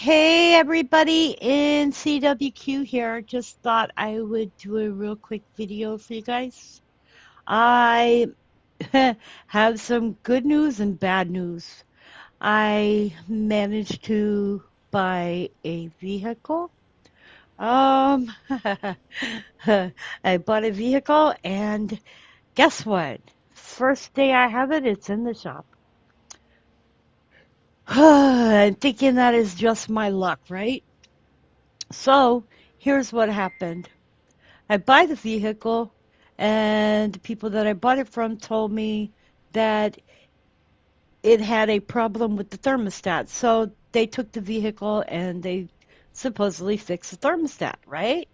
Hey everybody, NCWQ here. Just thought I would do a real quick video for you guys. I have some good news and bad news. I managed to buy a vehicle. Um, I bought a vehicle and guess what? First day I have it, it's in the shop. I'm thinking that is just my luck, right? So here's what happened. I buy the vehicle, and the people that I bought it from told me that it had a problem with the thermostat. So they took the vehicle and they supposedly fixed the thermostat, right?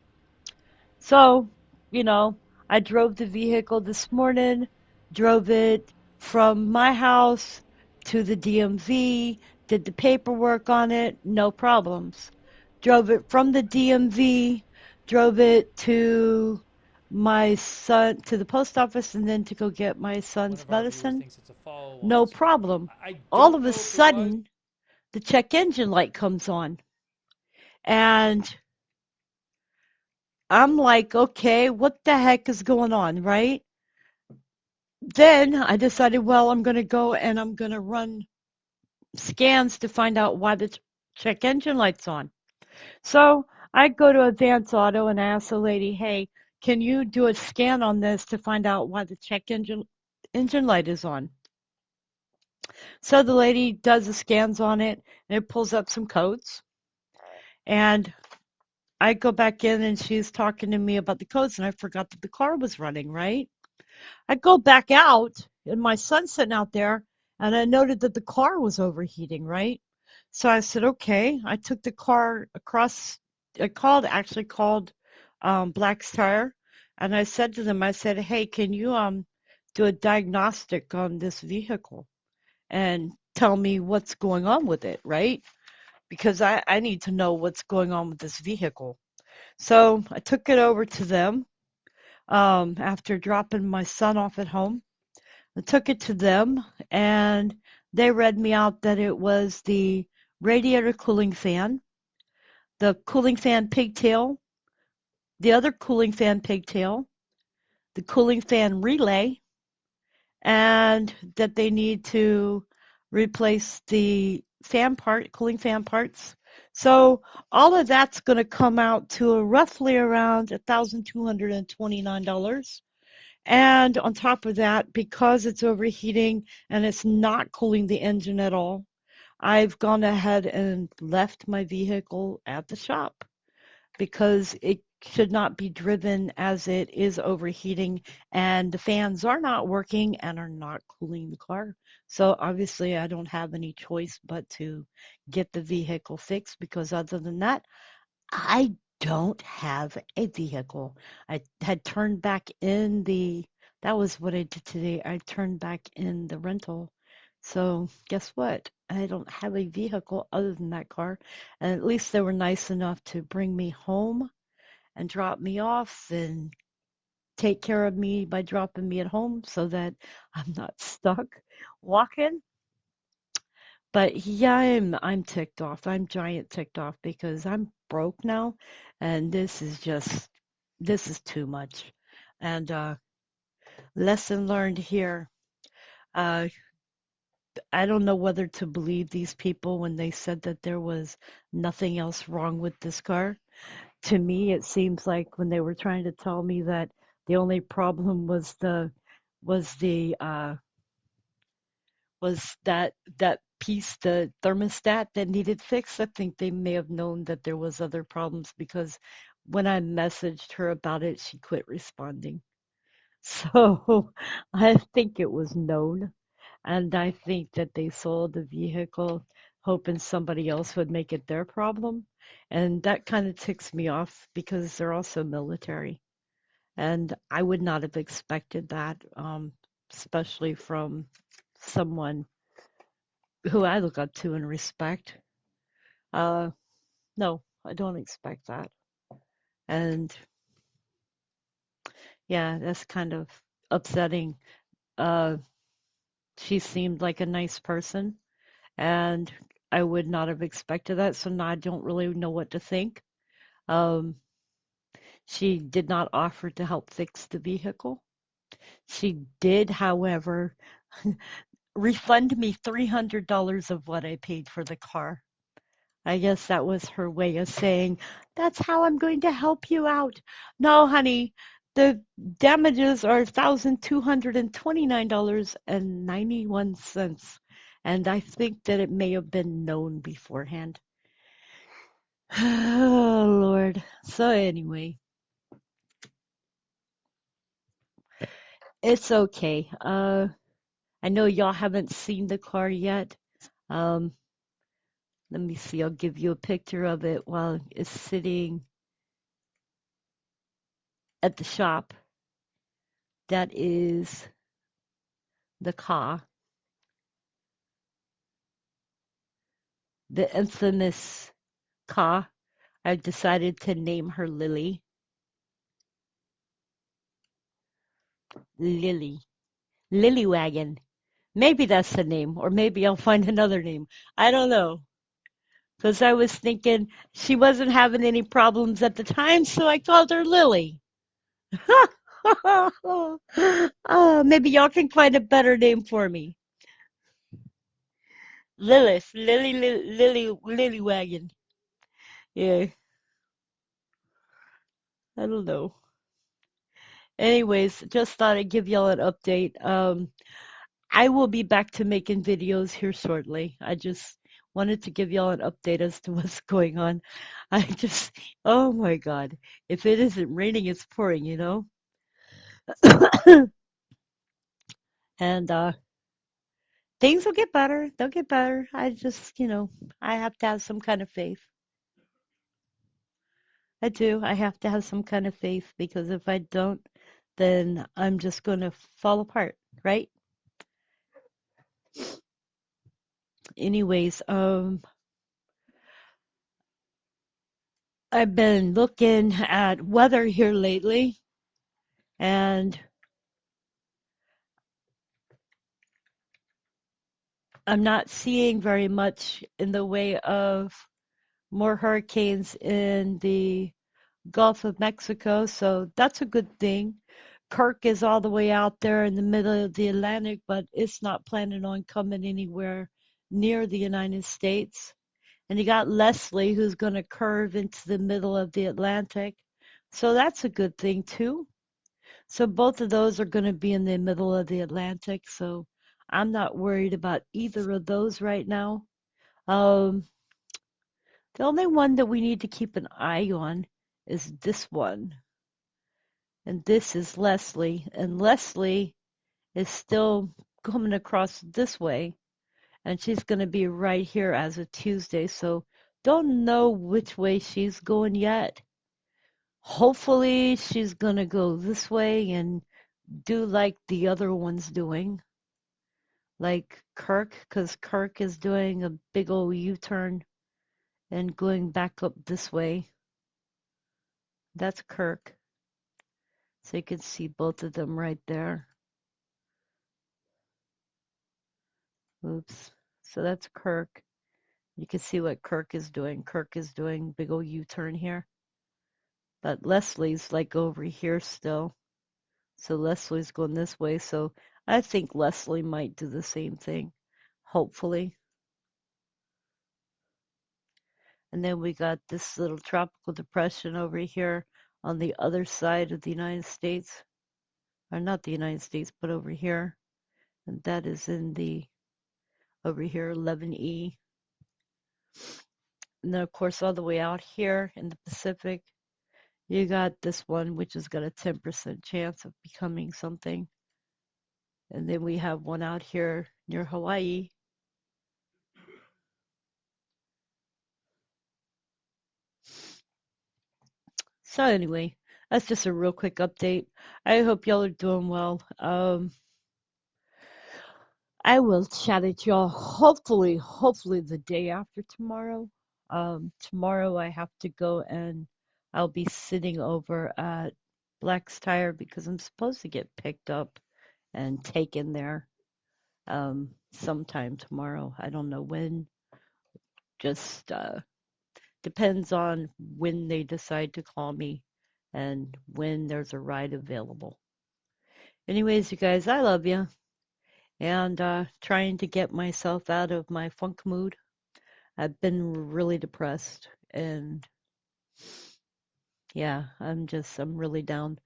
So, you know, I drove the vehicle this morning, drove it from my house to the DMV, did the paperwork on it, no problems. Drove it from the DMV, drove it to my son, to the post office, and then to go get my One son's of our viewers medicine, thinks it's a follow-on, no so problem. I All don't of a know if it was. sudden, the check engine light comes on. And I'm like, okay, what the heck is going on, right? Then I decided, well, I'm going to go and I'm going to run scans to find out why the check engine light's on. So I go to Advance Auto and I ask the lady, hey, can you do a scan on this to find out why the check engine light is on? So the lady does the scans on it and it pulls up some codes. And I go back in and she's talking to me about the codes and I forgot that the car was running, right? I go back out, and my son's sitting out there, and I noted that the car was overheating, right? So I said, okay. I took the car across. Actually called Black's Tire, and I said to them, I said, hey, can you do a diagnostic on this vehicle and tell me what's going on with it, right? Because I need to know what's going on with this vehicle. So I took it over to them after dropping my son off at home. I took it to them, and they read me out that it was the radiator cooling fan, the cooling fan pigtail, the other cooling fan pigtail, the cooling fan relay, and that they need to replace the cooling fan parts. So all of that's going to come out to roughly around $1,229. And on top of that, because it's overheating and it's not cooling the engine at all, I've gone ahead and left my vehicle at the shop because it should not be driven as it is overheating and the fans are not working and are not cooling the car. So obviously I don't have any choice but to get the vehicle fixed because other than that, I don't have a vehicle. I had turned back in that was what I did today. I turned back in the rental. So guess what? I don't have a vehicle other than that car. And at least they were nice enough to bring me home and drop me off and take care of me by dropping me at home so that I'm not stuck walking. But yeah, I'm ticked off. I'm giant ticked off because I'm broke now, and this is too much. And lesson learned here. Uh, I don't know whether to believe these people when they said that there was nothing else wrong with this car. To me, it seems like when they were trying to tell me that the only problem was the was that piece, the thermostat that needed fixed. I think they may have known that there was other problems because when I messaged her about it, she quit responding. So I think it was known, and I think that they sold the vehicle hoping somebody else would make it their problem. And that kind of ticks me off because they're also military. And I would not have expected that, especially from someone who I look up to and respect. Uh, no, I don't expect that. And yeah, that's kind of upsetting. Uh, she seemed like a nice person, and I would not have expected that, so now I don't really know what to think. Um, she did not offer to help fix the vehicle. She did, however, refund me $300 of what I paid for the car. I guess that was her way of saying, that's how I'm going to help you out. No, honey, the damages are $1,229.91. And I think that it may have been known beforehand. Oh, Lord. So, anyway, it's okay. I know y'all haven't seen the car yet. Um, Let me see. I'll give you a picture of it while it's sitting at the shop. That is the car, the infamous car. I've decided to name her Lily. Lily. Lily Wagon. Maybe that's the name, or maybe I'll find another name. I don't know. Because I was thinking she wasn't having any problems at the time, so I called her Lily. Oh, maybe y'all can find a better name for me. Lilith. Lily Wagon. Yeah, I don't know. Anyways, just thought I'd give y'all an update. I will be back to making videos here shortly. I just wanted to give y'all an update as to what's going on. I just, oh my God. If it isn't raining, it's pouring, you know? And things will get better. They'll get better. I just, I have to have some kind of faith. I do. I have to have some kind of faith because if I don't, then I'm just going to fall apart, right? Anyways, I've been looking at weather here lately, and I'm not seeing very much in the way of more hurricanes in the Gulf of Mexico, so that's a good thing. Kirk is all the way out there in the middle of the Atlantic, but it's not planning on coming anywhere near the United States. And you got Leslie, who's going to curve into the middle of the Atlantic. So that's a good thing, too. So both of those are going to be in the middle of the Atlantic. So I'm not worried about either of those right now. Um, the only one that we need to keep an eye on is this one. And this is Leslie. And Leslie is still coming across this way. And she's going to be right here as of Tuesday. So don't know which way she's going yet. Hopefully she's going to go this way and do like the other one's doing, like Kirk, because Kirk is doing a big old U-turn and going back up this way. That's Kirk. So you can see both of them right there. Oops. So that's Kirk. You can see what Kirk is doing. Kirk is doing big old U-turn here. But Leslie's like over here still. So Leslie's going this way. So I think Leslie might do the same thing, hopefully. And then we got this little tropical depression over here on the other side of the United States. Or not the United States, but over here. And that is in the, over here, 11E. And then, of course, all the way out here in the Pacific, you got this one, which has got a 10% chance of becoming something. And then we have one out here near Hawaii. So anyway, that's just a real quick update. I hope y'all are doing well. I will chat at y'all hopefully the day after tomorrow. Tomorrow I have to go and I'll be sitting over at Black's Tire because I'm supposed to get picked up and taken there sometime tomorrow. I don't know when, Just depends on when they decide to call me and when there's a ride available. Anyways, you guys, I love you. And trying to get myself out of my funk mood. I've been really depressed and yeah, I'm really down.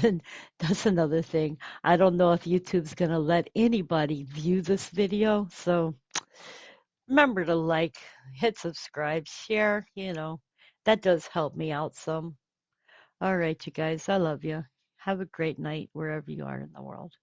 And that's another thing. I don't know if YouTube's gonna let anybody view this video. So remember to like, hit subscribe, share, that does help me out some. All right, you guys, I love you. Have a great night wherever you are in the world.